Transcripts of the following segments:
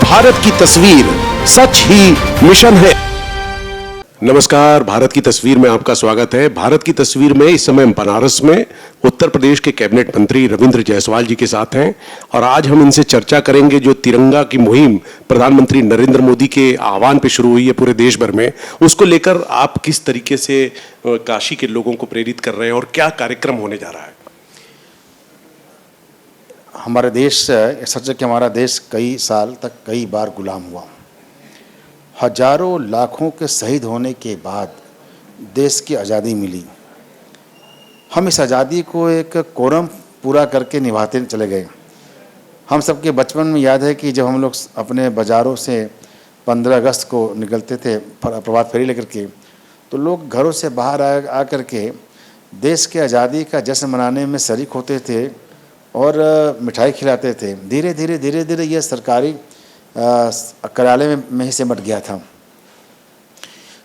भारत की तस्वीर सच ही मिशन है। नमस्कार, भारत की तस्वीर में आपका स्वागत है। भारत की तस्वीर में इस समय बनारस में उत्तर प्रदेश के कैबिनेट मंत्री रविंद्र जायसवाल जी के साथ हैं और आज हम इनसे चर्चा करेंगे जो तिरंगा की मुहिम प्रधानमंत्री नरेंद्र मोदी के आह्वान पे शुरू हुई है पूरे देश भर में, उसको लेकर आप किस तरीके से काशी के लोगों को प्रेरित कर रहे हैं और क्या कार्यक्रम होने जा रहा है? हमारे देश सच है कि हमारा देश कई साल तक कई बार गुलाम हुआ। हजारों लाखों के शहीद होने के बाद देश की आज़ादी मिली। हम इस आज़ादी को एक कोरम पूरा करके निभाते चले गए। हम सबके बचपन में याद है कि जब हम लोग अपने बाज़ारों से 15 अगस्त को निकलते थे प्रभात फेरी लेकर के, तो लोग घरों से बाहर आ कर के देश के आज़ादी का जश्न मनाने में शरीक होते थे और मिठाई खिलाते थे। धीरे धीरे ये सरकारी कार्यालय में ही सिमट गया था।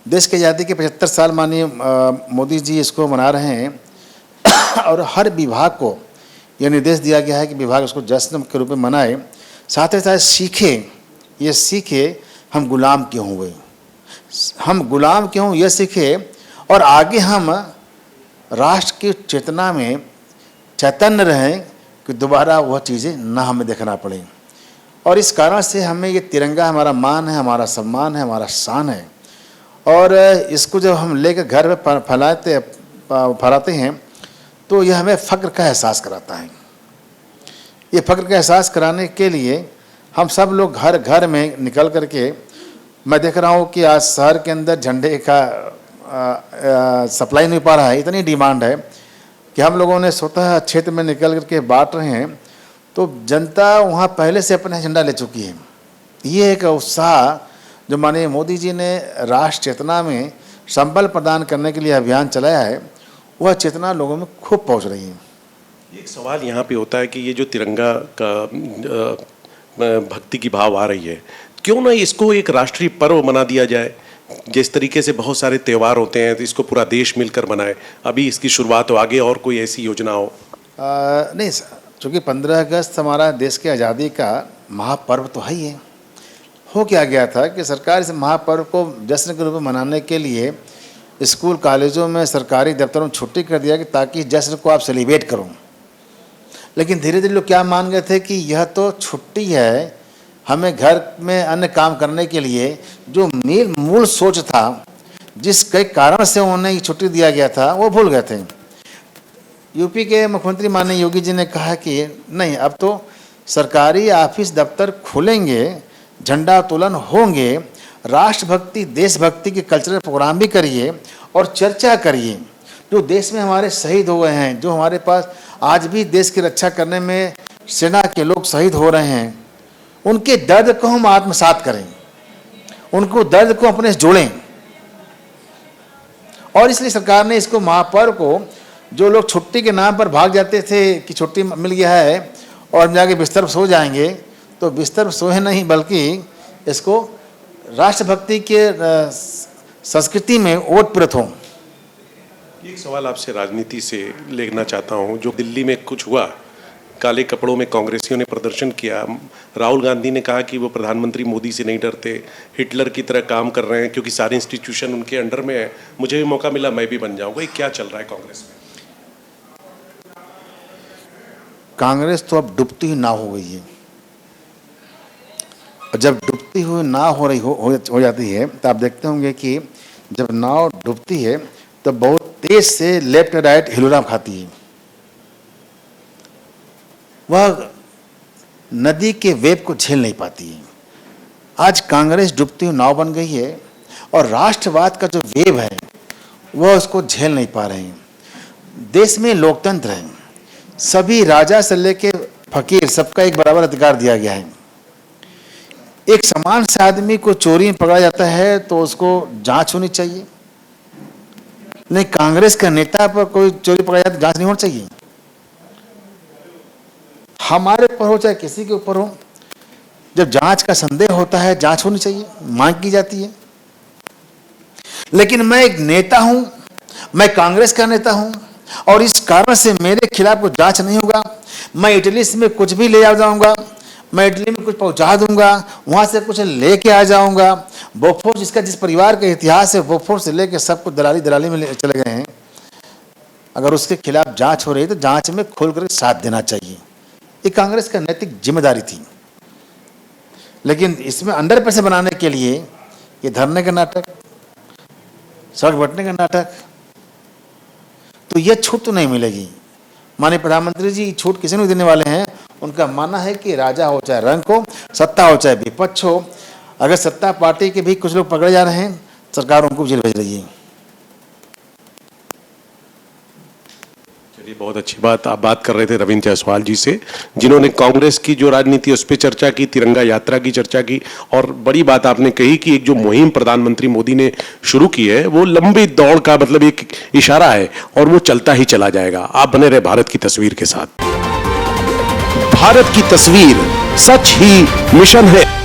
देश की आज़ादी के 75 साल माननीय मोदी जी इसको मना रहे हैं और हर विभाग को यह निर्देश दिया गया है कि विभाग उसको जश्न के रूप में मनाए। साथ ही साथ ये सीखे हम गुलाम क्यों हुए, हम गुलाम क्यों ये सीखे और आगे हम राष्ट्र की चेतना में चैतन्य रहें कि दोबारा वह चीज़ें ना हमें देखना पड़े। और इस कारण से हमें ये तिरंगा हमारा मान है, हमारा सम्मान है, हमारा शान है। और इसको जब हम लेकर घर में फहराते हैं तो यह हमें फ़ख्र का एहसास कराता है। ये फ़ख्र का एहसास कराने के लिए हम सब लोग घर घर में निकल कर के, मैं देख रहा हूँ कि आज शहर के अंदर झंडे का सप्लाई नहीं पा रहा है, इतनी डिमांड है कि हम लोगों ने स्वतः क्षेत्र में निकल करके बांट रहे हैं, तो जनता वहाँ पहले से अपना झंडा ले चुकी है। ये एक उत्साह जो माननीय मोदी जी ने राष्ट्र चेतना में संबल प्रदान करने के लिए अभियान चलाया है, वह चेतना लोगों में खूब पहुँच रही है। एक सवाल यहाँ पे होता है कि ये जो तिरंगा का भक्ति की भाव आ रही है, क्यों ना इसको एक राष्ट्रीय पर्व मना दिया जाए? जिस तरीके से बहुत सारे त्यौहार होते हैं तो इसको पूरा देश मिलकर मनाए। अभी इसकी शुरुआत हो, आगे और कोई ऐसी योजना हो? नहीं, चूँकि 15 अगस्त हमारा देश की आज़ादी का महापर्व तो है ही है। हो क्या गया था कि सरकार इस महापर्व को जश्न के रूप में मनाने के लिए स्कूल कॉलेजों में सरकारी दफ्तरों में छुट्टी कर दिया कि ताकि जश्न को आप सेलिब्रेट करो। लेकिन धीरे धीरे लोग क्या मान गए थे कि यह तो छुट्टी है, हमें घर में अन्य काम करने के लिए जो मूल सोच था, जिस कई कारण से उन्हें छुट्टी दिया गया था, वो भूल गए थे। यूपी के मुख्यमंत्री माननीय योगी जी ने कहा कि नहीं, अब तो सरकारी ऑफिस दफ्तर खुलेंगे, झंडा उत्तोलन होंगे, राष्ट्रभक्ति देशभक्ति के कल्चरल प्रोग्राम भी करिए और चर्चा करिए। जो देश में हमारे शहीद हुए हैं, जो हमारे पास आज भी देश की रक्षा करने में सेना के लोग शहीद हो रहे हैं, उनके दर्द को हम आत्मसात करें, उनको दर्द को अपने से जोड़ें। और इसलिए सरकार ने इसको महापर्व को, जो लोग छुट्टी के नाम पर भाग जाते थे कि छुट्टी मिल गया है और हम जाके बिस्तर पर सो जाएंगे, तो बिस्तर पर सोए नहीं बल्कि इसको राष्ट्रभक्ति के संस्कृति में ओतप्रोत हों। एक सवाल आपसे राजनीति से लेना चाहता हूँ। जो दिल्ली में कुछ हुआ, काले कपड़ों में कांग्रेसियों ने प्रदर्शन किया, राहुल गांधी ने कहा कि वो प्रधानमंत्री मोदी से नहीं डरते, हिटलर की तरह काम कर रहे हैं क्योंकि सारे इंस्टीट्यूशन उनके अंडर में है, मुझे भी मौका मिला मैं भी बन जाऊंगा। ये क्या चल रहा है कांग्रेस में? कांग्रेस तो अब डूबती हुई नाव हो गई है। और जब डूबती हुई नाव हो जाती है तो आप देखते होंगे कि जब नाव डूबती है तो बहुत तेज से लेफ्ट राइट हिलोरा खाती है। वह नदी के वेब को झेल नहीं पाती है। आज कांग्रेस डूबती हुई नाव बन गई है और राष्ट्रवाद का जो वेव है वह उसको झेल नहीं पा रहे हैं। देश में लोकतंत्र है, सभी राजा से लेके फकीर सबका एक बराबर अधिकार दिया गया है। एक समान से आदमी को चोरी में पकड़ा जाता है तो उसको जांच होनी चाहिए। नहीं, कांग्रेस का नेता पर कोई चोरी पकड़ा जाता जांच नहीं होनी चाहिए। हमारे ऊपर हो चाहे किसी के ऊपर हो, जब जांच का संदेह होता है जांच होनी चाहिए, मांग की जाती है। लेकिन मैं एक नेता हूं, मैं कांग्रेस का नेता हूं और इस कारण से मेरे खिलाफ कोई जांच नहीं होगा, मैं इटली में कुछ भी ले आ जाऊंगा मैं इटली में कुछ पहुंचा दूंगा, वहां से कुछ लेके आ जाऊंगा। बोफोर्स, जिसका जिस परिवार का इतिहास है, बोफोर्स से लेके सब कुछ दलाली में चले गए हैं। अगर उसके खिलाफ जांच हो रही है तो जांच में खोलकर साथ देना चाहिए। ये कांग्रेस का नैतिक जिम्मेदारी थी। लेकिन इसमें अंडर पैसे बनाने के लिए ये धरने का नाटक, सड़क बंटने का नाटक, तो ये छूट तो नहीं मिलेगी। माननीय प्रधानमंत्री जी छूट किसी नहीं देने वाले हैं। उनका मानना है कि राजा हो चाहे रंक हो, सत्ता हो चाहे विपक्ष हो, अगर सत्ता पार्टी के भी कुछ लोग पकड़े जा रहे हैं, सरकार उनको जेल भेज रही है। चलिए, बहुत अच्छी बात आप बात कर रहे थे रविंद्र जायसवाल जी से, जिन्होंने कांग्रेस की जो राजनीति उस पर चर्चा की, तिरंगा यात्रा की चर्चा की, और बड़ी बात आपने कही कि एक जो मुहिम प्रधानमंत्री मोदी ने शुरू की है वो लंबी दौड़ का मतलब एक इशारा है और वो चलता ही चला जाएगा। आप बने रहे भारत की तस्वीर के साथ। भारत की तस्वीर सच ही मिशन है।